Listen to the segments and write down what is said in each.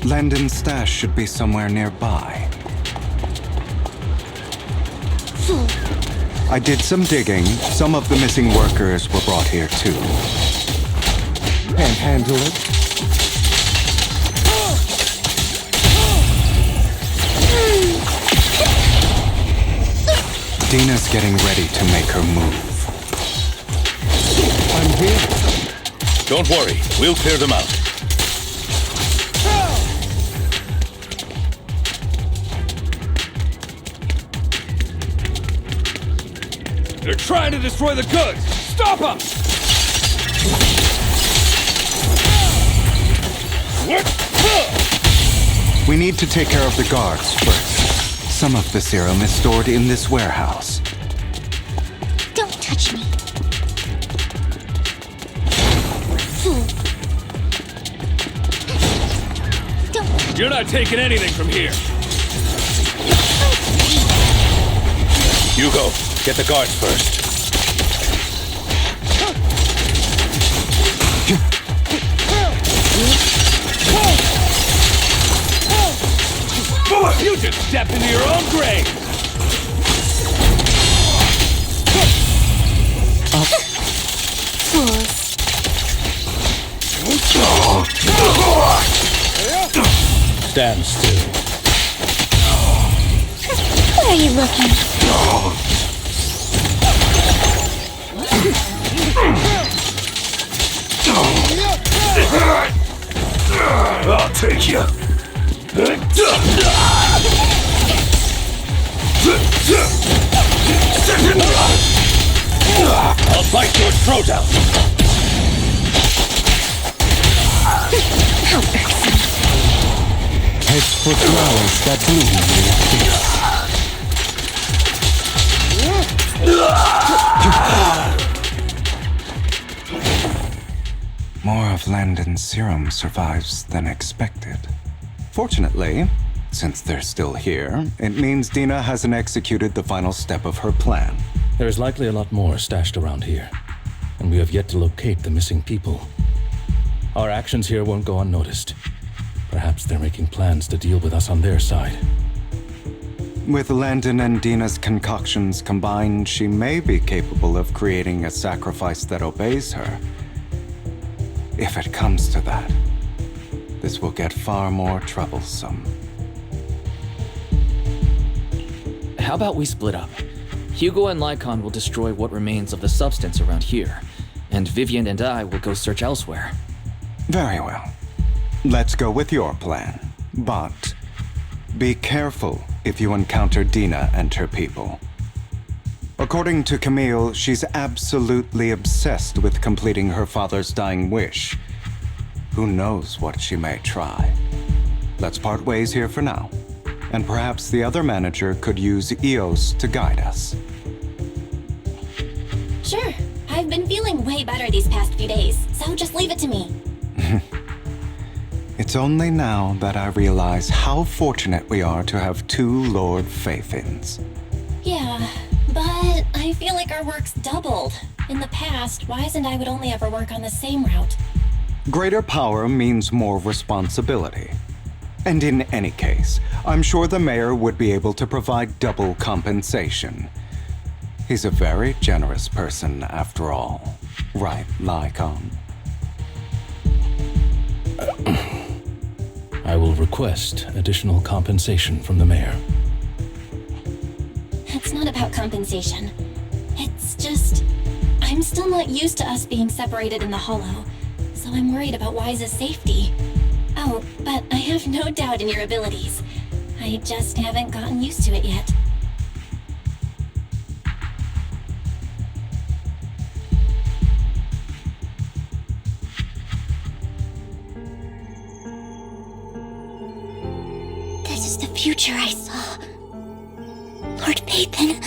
Landon's stash should be somewhere nearby. I did some digging. Some of the missing workers were brought here too. Can't handle it. Dina's getting ready to make her move. I'm here. Don't worry, we'll clear them out. They're trying to destroy the goods! Stop them! We need to take care of the guards first. Some of the serum is stored in this warehouse. Don't touch me. Don't. You're not taking anything from here! Hugo, get the guards first. You just stepped into your own grave! Fools. Stand still. Where are you looking? I'll take you. I'll bite your throat out. How irksome. Heads for flowers that bloom in your face. More of Landon's serum survives than expected. Fortunately, since they're still here, it means Dina hasn't executed the final step of her plan. There is likely a lot more stashed around here, and we have yet to locate the missing people. Our actions here won't go unnoticed. Perhaps they're making plans to deal with us on their side. With Landon and Dina's concoctions combined, she may be capable of creating a sacrifice that obeys her. If it comes to that, this will get far more troublesome. How about we split up? Hugo and Lycon will destroy what remains of the substance around here, and Vivian and I will go search elsewhere. Very well. Let's go with your plan. But be careful if you encounter Dina and her people. According to Camille, she's absolutely obsessed with completing her father's dying wish. Who knows what she may try? Let's part ways here for now. And perhaps the other manager could use EOS to guide us. Sure. I've been feeling way better these past few days, so just leave it to me. It's only now that I realize how fortunate we are to have two Lord Fayfins. Yeah, but I feel like our work's doubled. In the past, Wise and I would only ever work on the same route. Greater power means more responsibility. And in any case, I'm sure the mayor would be able to provide double compensation. He's a very generous person, after all. Right, Lycon? I will request additional compensation from the mayor. It's not about compensation. It's just... I'm still not used to us being separated in the Hollow, so I'm worried about Wise's safety. Oh, but I have no doubt in your abilities. I just haven't gotten used to it yet. This is the future I saw. Lord Payton.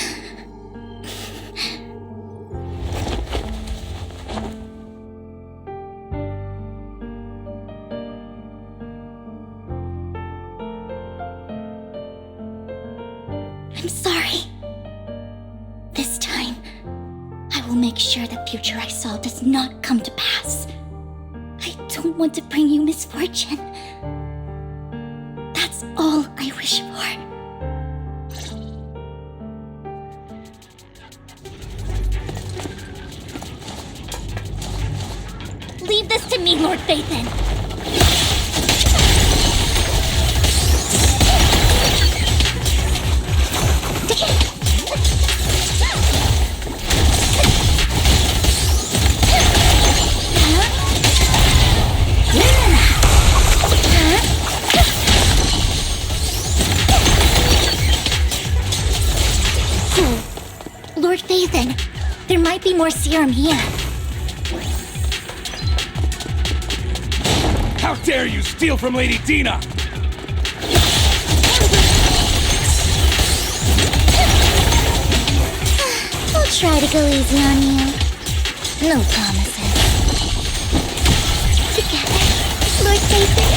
I'm sorry. This time, I will make sure the future I saw does not come to pass. I don't want to bring you misfortune. all I wish for. Leave this to me, Lord Phaethon. Lord Phaethon, there might be more serum here. How dare you steal from Lady Dina! I'll try to go easy on you. No promises. Together, Lord Phaethon.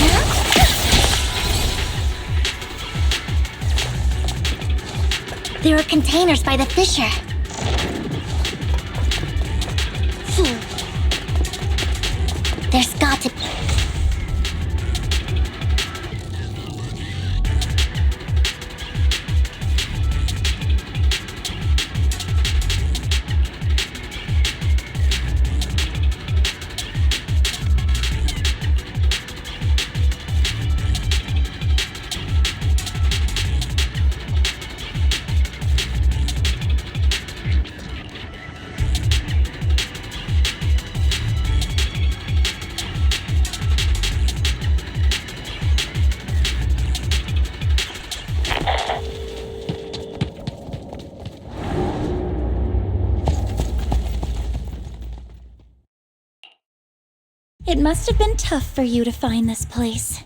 Yeah? There are containers by the fissure. There's got to be. It must have been tough for you to find this place.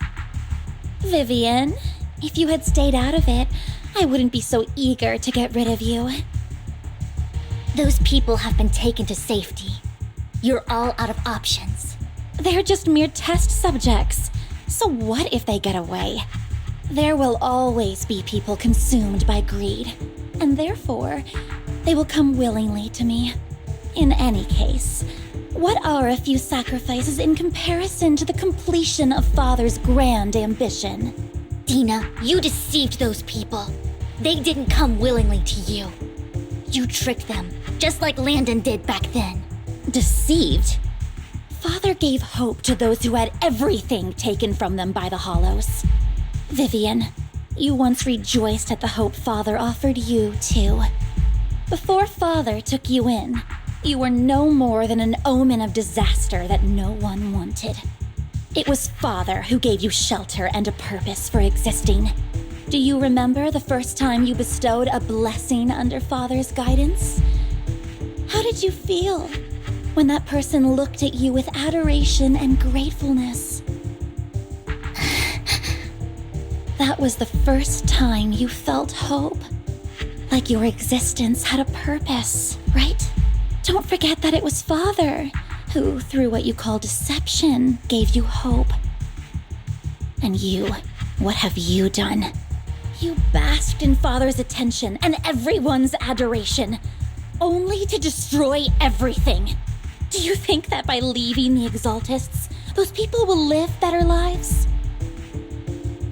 Vivian, if you had stayed out of it, I wouldn't be so eager to get rid of you. Those people have been taken to safety. You're all out of options. They're just mere test subjects. So what if they get away? There will always be people consumed by greed, and therefore, they will come willingly to me. In any case, what are a few sacrifices in comparison to the completion of Father's grand ambition? Dina, you deceived those people. They didn't come willingly to you. You tricked them, just like Landon did back then. Deceived? Father gave hope to those who had everything taken from them by the Hollows. Vivian, you once rejoiced at the hope Father offered you, too. Before Father took you in, you were no more than an omen of disaster that no one wanted. It was Father who gave you shelter and a purpose for existing. Do you remember the first time you bestowed a blessing under Father's guidance? How did you feel when that person looked at you with adoration and gratefulness? That was the first time you felt hope. Like your existence had a purpose, right? Don't forget that it was Father who, through what you call deception, gave you hope. And you, what have you done? You basked in Father's attention and everyone's adoration, only to destroy everything. Do you think that by leaving the Exaltists, those people will live better lives?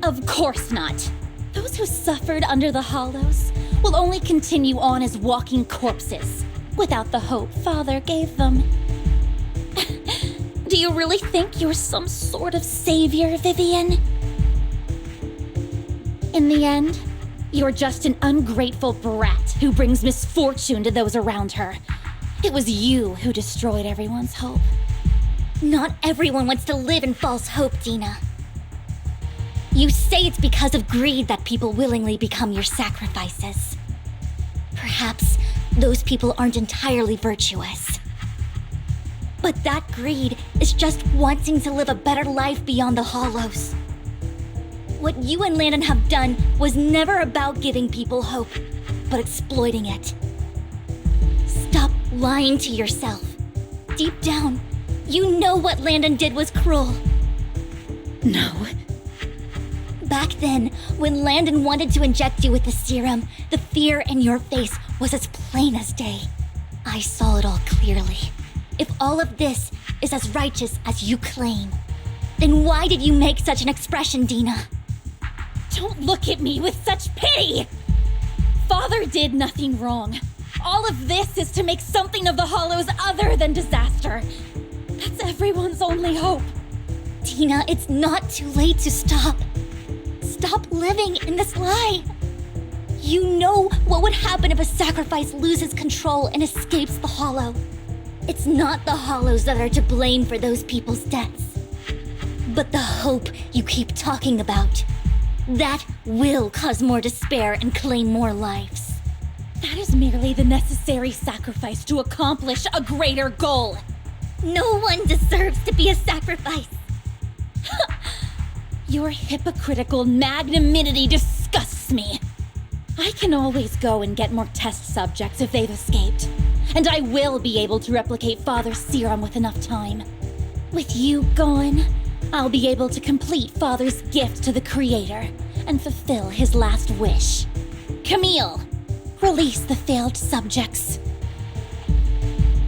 Of course not. Those who suffered under the Hollows will only continue on as walking corpses, without the hope Father gave them. Do you really think you're some sort of savior, Vivian? In the end, you're just an ungrateful brat who brings misfortune to those around her. It was you who destroyed everyone's hope. Not everyone wants to live in false hope, Dina. You say it's because of greed that people willingly become your sacrifices. Perhaps those people aren't entirely virtuous. But that greed is just wanting to live a better life beyond the Hollows. What you and Landon have done was never about giving people hope, but exploiting it. Stop lying to yourself. Deep down, you know what Landon did was cruel. No. Back then, when Landon wanted to inject you with the serum, the fear in your face was as plain as day. I saw it all clearly. If all of this is as righteous as you claim, Then why did you make such an expression, Dina? Don't look at me with such pity! Father did nothing wrong. All of this is to make something of the Hollows other than disaster. That's everyone's only hope. Dina, it's not too late to stop. Stop living in this lie. You know what would happen if a sacrifice loses control and escapes the Hollow. It's not the Hollows that are to blame for those people's deaths, but the hope you keep talking about. That will cause more despair and claim more lives. That is merely the necessary sacrifice to accomplish a greater goal. No one deserves to be a sacrifice. Your hypocritical magnanimity disgusts me. I can always go and get more test subjects if they've escaped. And I will be able to replicate Father's serum with enough time. With you gone, I'll be able to complete Father's gift to the Creator and fulfill his last wish. Camille, release the failed subjects.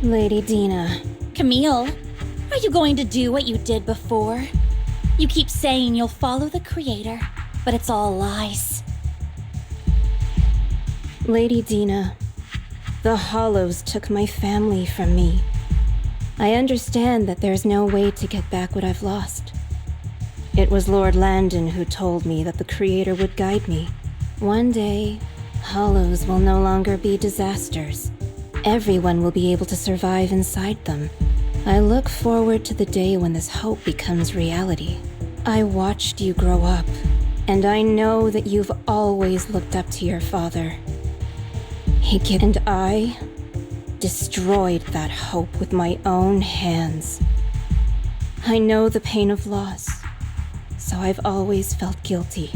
Lady Dina. Camille, are you going to do what you did before? You keep saying you'll follow the Creator, but it's all lies. Lady Dina, the Hollows took my family from me. I understand that there's no way to get back what I've lost. It was Lord Landon who told me that the Creator would guide me. One day, Hollows will no longer be disasters. Everyone will be able to survive inside them. I look forward to the day when this hope becomes reality. I watched you grow up, and I know that you've always looked up to your father. And I destroyed that hope with my own hands. I know the pain of loss, so I've always felt guilty.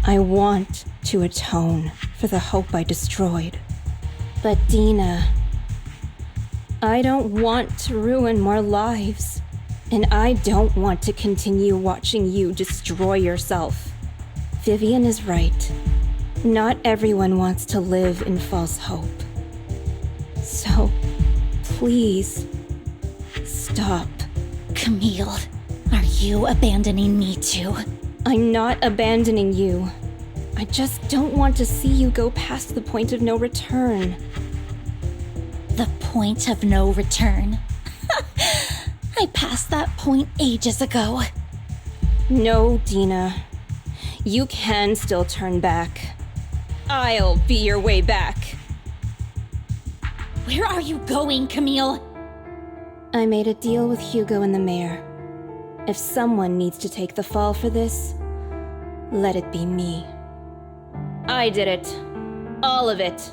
I want to atone for the hope I destroyed. But Dina, I don't want to ruin more lives, and I don't want to continue watching you destroy yourself. Vivian is right. Not everyone wants to live in false hope. So, please, stop. Camille, are you abandoning me too? I'm not abandoning you. I just don't want to see you go past the point of no return. The point of no return? I passed that point ages ago. No, Dina. You can still turn back. I'll be your way back. Where are you going, Camille? I made a deal with Hugo and the mayor. If someone needs to take the fall for this, let it be me. I did it. All of it.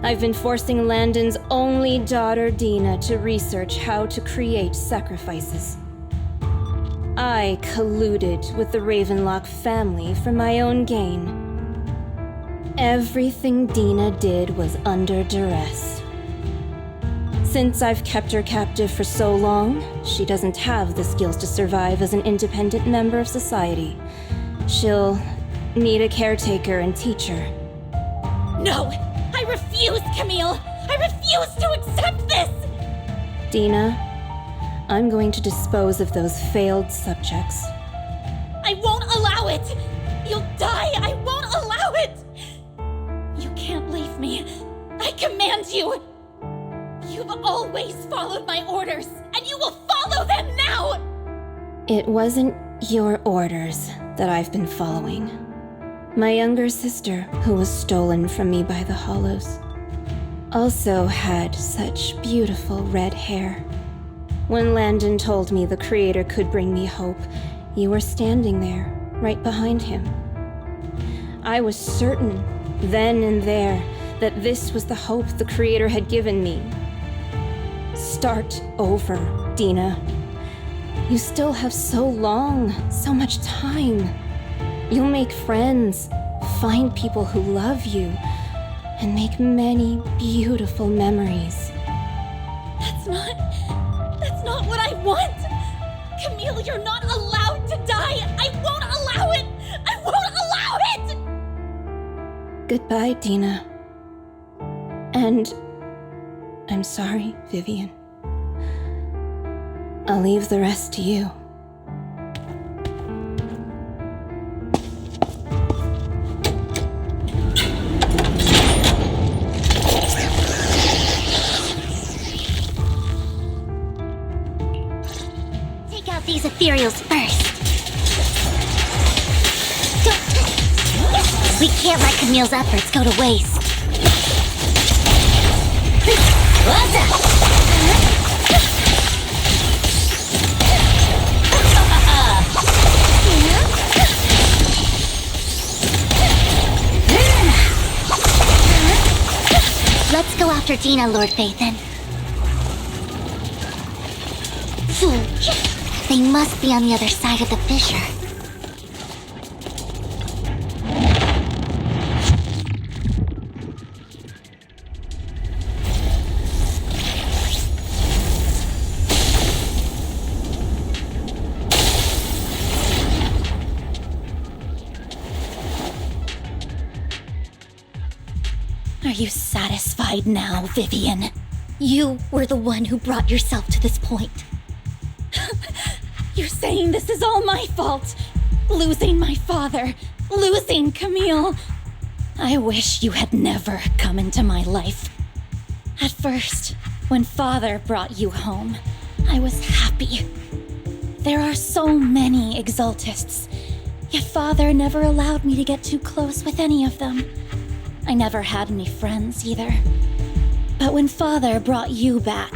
I've been forcing Landon's only daughter, Dina, to research how to create sacrifices. I colluded with the Ravenlock family for my own gain. Everything Dina did was under duress. Since I've kept her captive for so long, she doesn't have the skills to survive as an independent member of society. She'll need a caretaker and teacher. No! I refuse, Camille! I refuse to accept this! Dina, I'm going to dispose of those failed subjects. I won't allow it! You'll die! I won't allow it! You can't leave me. I command you! You've always followed my orders, and you will follow them now! It wasn't your orders that I've been following. My younger sister, who was stolen from me by the Hollows, also had such beautiful red hair. When Landon told me the Creator could bring me hope, you were standing there, right behind him. I was certain, then and there, that this was the hope the Creator had given me. Start over, Dina. You still have so long, so much time. You'll make friends, find people who love you, and make many beautiful memories. That's not what I want! Camille, you're not allowed to die! I won't allow it! I won't allow it! Goodbye, Dina. And I'm sorry, Vivian. I'll leave the rest to you. Take out these ethereals first. We can't let Camille's efforts go to waste. What's up? Let's go after Dina, Lord Phaethon. They must be on the other side of the fissure. Are you satisfied now, Vivian? You were the one who brought yourself to this point. You're saying this is all my fault? Losing my father, losing Camille. I wish you had never come into my life. At first, when Father brought you home, I was happy. There are so many Exaltists, yet Father never allowed me to get too close with any of them. I never had any friends either. But when Father brought you back,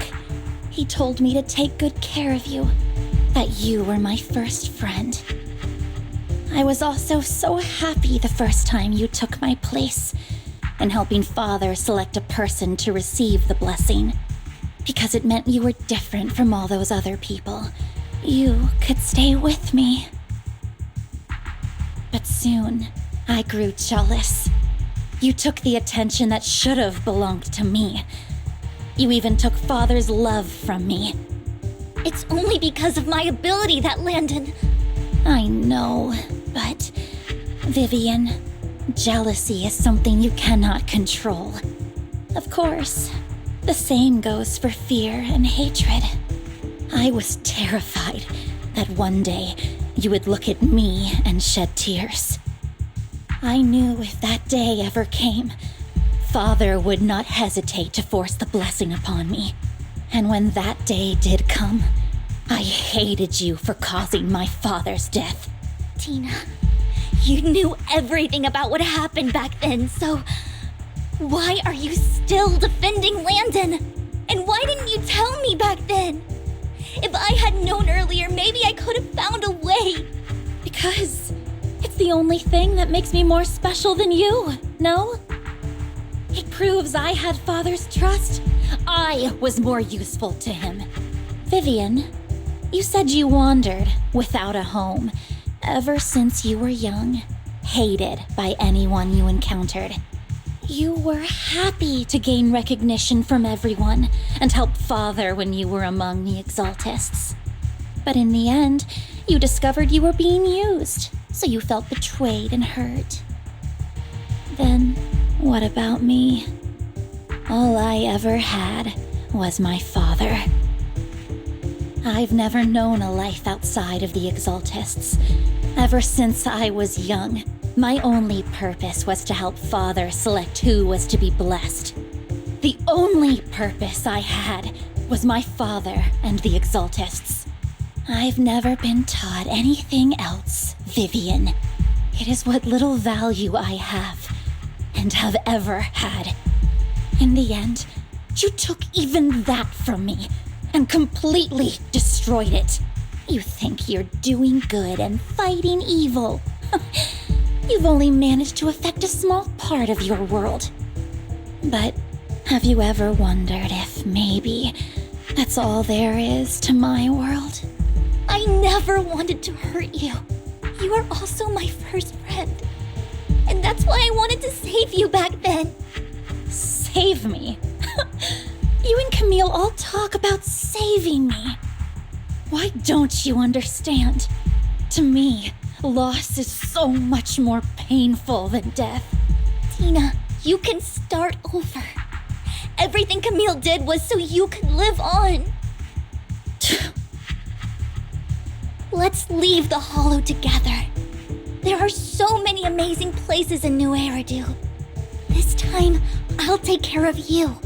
he told me to take good care of you, that you were my first friend. I was also so happy the first time you took my place in helping Father select a person to receive the blessing, because it meant you were different from all those other people. You could stay with me. But soon, I grew jealous. You took the attention that should have belonged to me. You even took Father's love from me. It's only because of my ability that Landon... I know, but... Vivian, jealousy is something you cannot control. Of course, the same goes for fear and hatred. I was terrified that one day you would look at me and shed tears. I knew if that day ever came, Father would not hesitate to force the blessing upon me. And when that day did come, I hated you for causing my father's death. Tina, you knew everything about what happened back then, so... why are you still defending Landon? And why didn't you tell me back then? If I had known earlier, maybe I could have found a way. Because it's the only thing that makes me more special than you, no? It proves I had Father's trust. I was more useful to him. Vivian, you said you wandered without a home ever since you were young, hated by anyone you encountered. You were happy to gain recognition from everyone and help Father when you were among the Exaltists. But in the end, you discovered you were being used, so you felt betrayed and hurt. Then, what about me? All I ever had was my father. I've never known a life outside of the Exaltists. Ever since I was young, my only purpose was to help Father select who was to be blessed. The only purpose I had was my father and the Exaltists. I've never been taught anything else, Vivian. It is what little value I have, and have ever had. In the end, you took even that from me, and completely destroyed it. You think you're doing good and fighting evil. You've only managed to affect a small part of your world. But have you ever wondered if maybe that's all there is to my world? I never wanted to hurt you. You are also my first friend. And that's why I wanted to save you back then. Save me? You and Camille all talk about saving me. Why don't you understand? To me, loss is so much more painful than death. Tina, you can start over. Everything Camille did was so you could live on. Let's leave the Hollow together. There are so many amazing places in New Eridu. This time, I'll take care of you.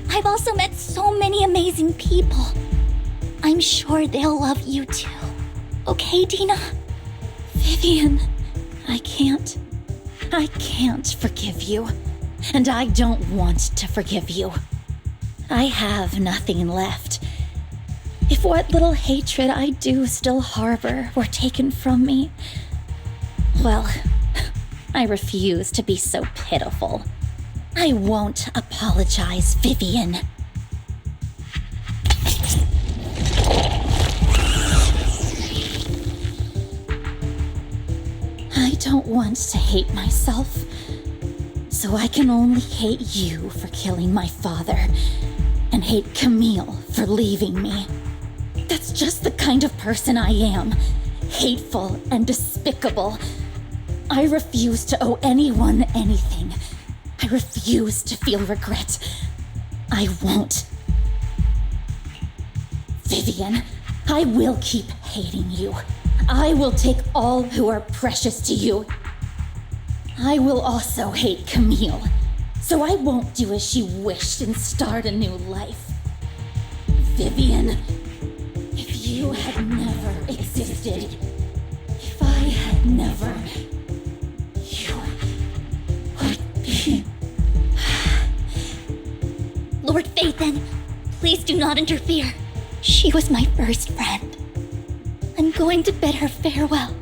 I've also met so many amazing people. I'm sure they'll love you too. Okay, Dina? Vivian, I can't forgive you. And I don't want to forgive you. I have nothing left. If what little hatred I do still harbor were taken from me, well, I refuse to be so pitiful. I won't apologize, Vivian. I don't want to hate myself, so I can only hate you for killing my father, and hate Camille for leaving me. That's just the kind of person I am. Hateful and despicable. I refuse to owe anyone anything. I refuse to feel regret. I won't. Vivian, I will keep hating you. I will take all who are precious to you. I will also hate Camille, so I won't do as she wished and start a new life. Vivian, if you had never existed, if I had never, you would be... Lord Phaethon, please do not interfere. She was my first friend. I'm going to bid her farewell.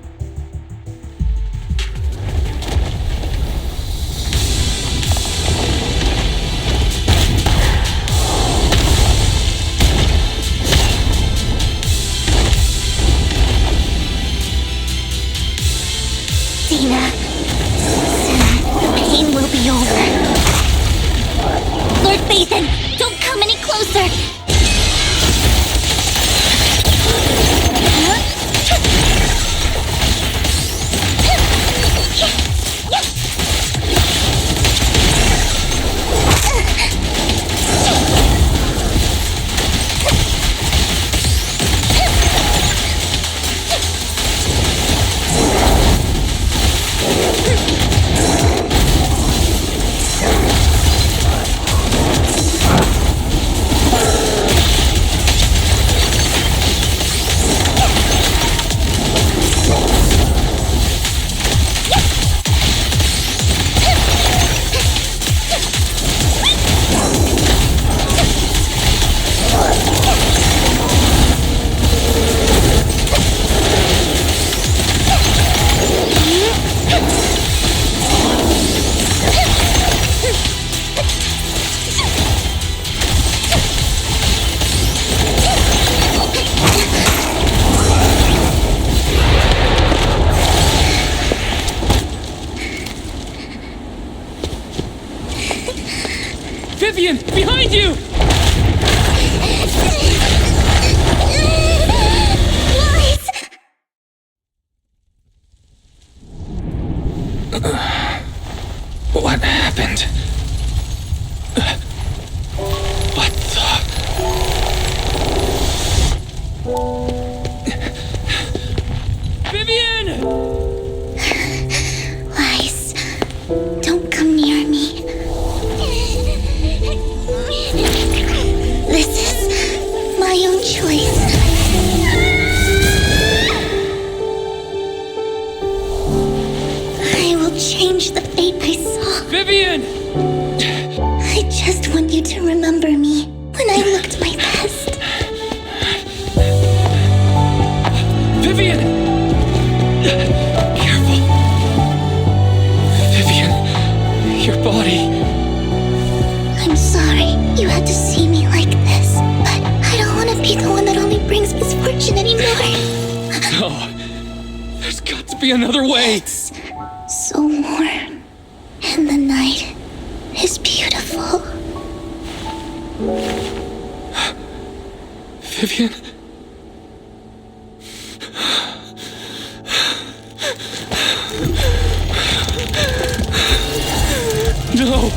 Dina, soon the pain will be over. Lord Phaethon, don't come any closer! Vivian, behind you! What happened? What the... Vivian! Lies. Don't come near me. This is my own choice. I will change the fate I saw. Vivian! I just want you to remember me when I looked my best. Vivian! Careful. Vivian, your body. I'm sorry you had to see me like this, but I don't want to be the one that only brings misfortune anymore. No. There's got to be another way. It's so warm, and the night is beautiful. Vivian? No!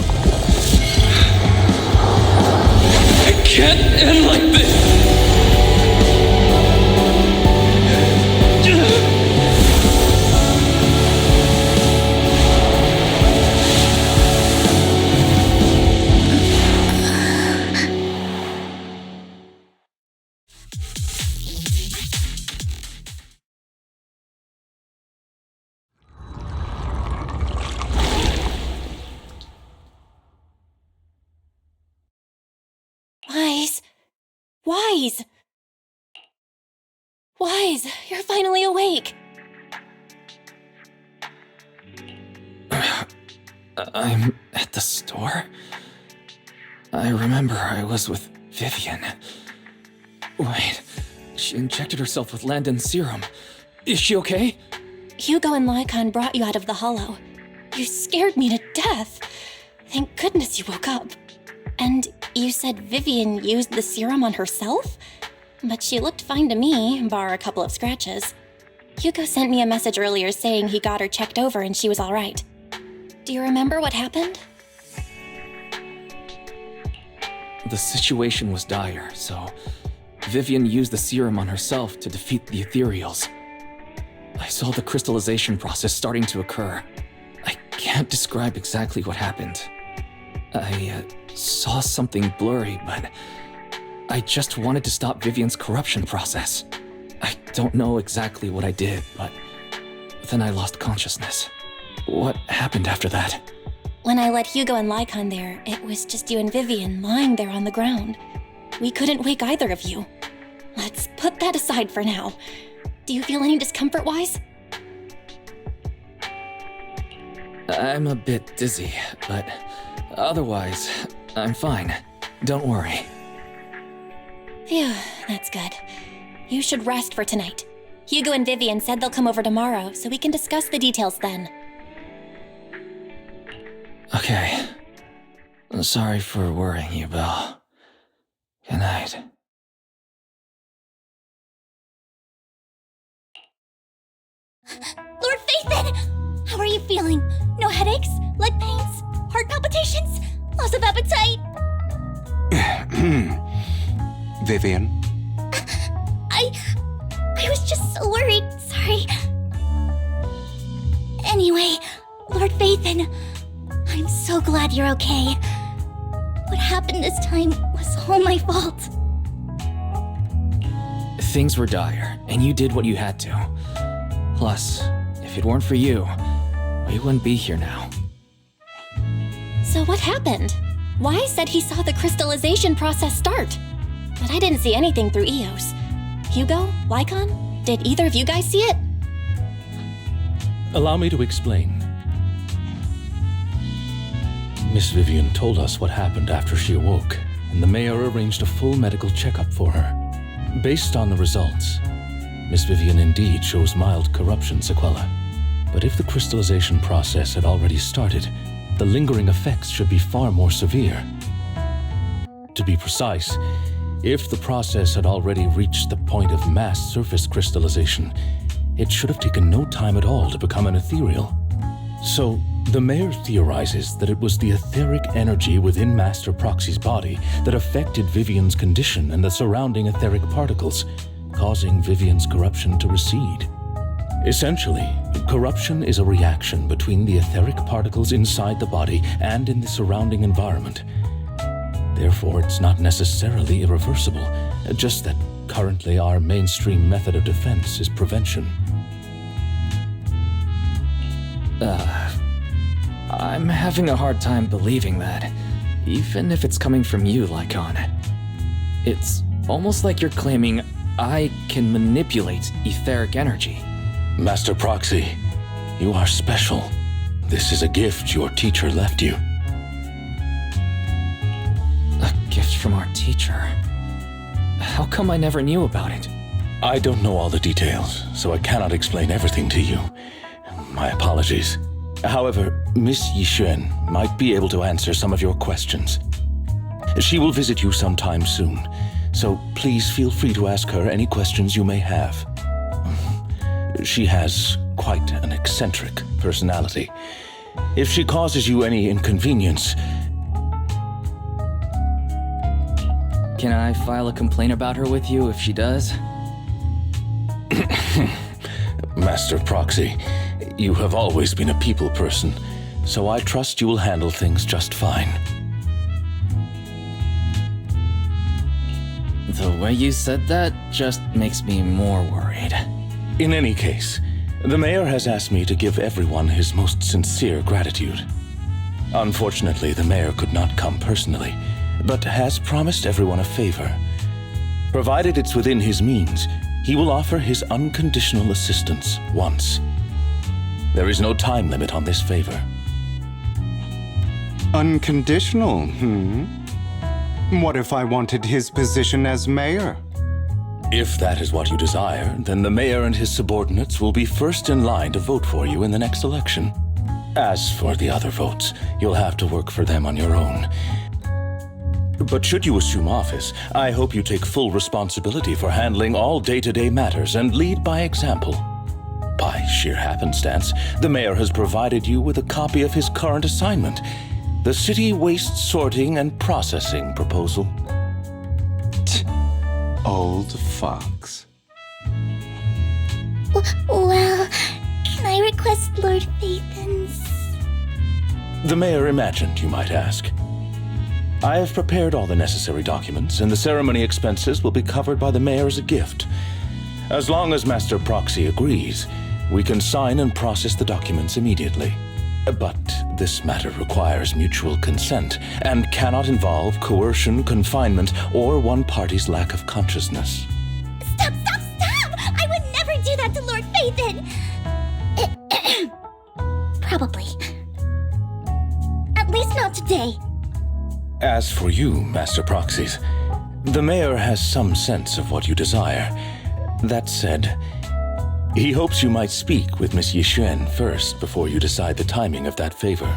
It can't end like this! Wise. Wise! Wise, you're finally awake! I'm at the store? I remember I was with Vivian. Wait, she injected herself with Landon's serum. Is she okay? Hugo and Lycon brought you out of the hollow. You scared me to death. Thank goodness you woke up. And you said Vivian used the serum on herself? But she looked fine to me, bar a couple of scratches. Hugo sent me a message earlier saying he got her checked over and she was all right. Do you remember what happened? The situation was dire, so Vivian used the serum on herself to defeat the ethereals. I saw the crystallization process starting to occur. I can't describe exactly what happened. I saw something blurry, but I just wanted to stop Vivian's corruption process. I don't know exactly what I did, but then I lost consciousness. What happened after that? When I let Hugo and Lycon there, it was just you and Vivian lying there on the ground. We couldn't wake either of you. Let's put that aside for now. Do you feel any discomfort-wise? I'm a bit dizzy, but otherwise, I'm fine. Don't worry. Phew, that's good. You should rest for tonight. Hugo and Vivian said they'll come over tomorrow, so we can discuss the details then. Okay. Sorry for worrying you, Belle. Good night. Lord Phaethon! How are you feeling? No headaches? Leg pains? Heart palpitations? Loss of appetite? Vivian? I was just so worried. Sorry. Anyway, Lord Phaethon, I'm so glad you're okay. What happened this time was all my fault. Things were dire, and you did what you had to. Plus, if it weren't for you, we wouldn't be here now. So what happened? Wise said he saw the crystallization process start. But I didn't see anything through EOS. Hugo? Lycon? Did either of you guys see it? Allow me to explain. Miss Vivian told us what happened after she awoke, and the mayor arranged a full medical checkup for her. Based on the results, Miss Vivian indeed shows mild corruption sequelae. But if the crystallization process had already started, the lingering effects should be far more severe. To be precise, if the process had already reached the point of mass surface crystallization, it should have taken no time at all to become an ethereal. So, the mayor theorizes that it was the etheric energy within Master Proxy's body that affected Vivian's condition and the surrounding etheric particles, causing Vivian's corruption to recede. Essentially, corruption is a reaction between the etheric particles inside the body and in the surrounding environment. Therefore, it's not necessarily irreversible, just that currently our mainstream method of defense is prevention. I'm having a hard time believing that, even if it's coming from you, Lycon. It's almost like you're claiming I can manipulate etheric energy. Master Proxy, you are special. This is a gift your teacher left you. A gift from our teacher? How come I never knew about it? I don't know all the details, so I cannot explain everything to you. My apologies. However, Miss Yixuan might be able to answer some of your questions. She will visit you sometime soon, so please feel free to ask her any questions you may have. She has quite an eccentric personality. If she causes you any inconvenience... Can I file a complaint about her with you if she does? Master Proxy, you have always been a people person, so I trust you will handle things just fine. The way you said that just makes me more worried. In any case, the mayor has asked me to give everyone his most sincere gratitude. Unfortunately, the mayor could not come personally, but has promised everyone a favor. Provided it's within his means, he will offer his unconditional assistance once. There is no time limit on this favor. Unconditional, What if I wanted his position as mayor? If that is what you desire, then the mayor and his subordinates will be first in line to vote for you in the next election. As for the other votes, you'll have to work for them on your own. But should you assume office, I hope you take full responsibility for handling all day-to-day matters and lead by example. By sheer happenstance, the mayor has provided you with a copy of his current assignment, the City Waste Sorting and Processing proposal. Old fox. Well, can I request Lord Phaethon's? The mayor imagined you might ask. I have prepared all the necessary documents, and the ceremony expenses will be covered by the mayor as a gift. As long as Master Proxy agrees, we can sign and process the documents immediately. But this matter requires mutual consent and cannot involve coercion, confinement, or one party's lack of consciousness. Stop! I would never do that to Lord Phaethon! Probably. At least not today. As for you, Master Proxies, the mayor has some sense of what you desire. That said, he hopes you might speak with Miss Yixuan first before you decide the timing of that favor.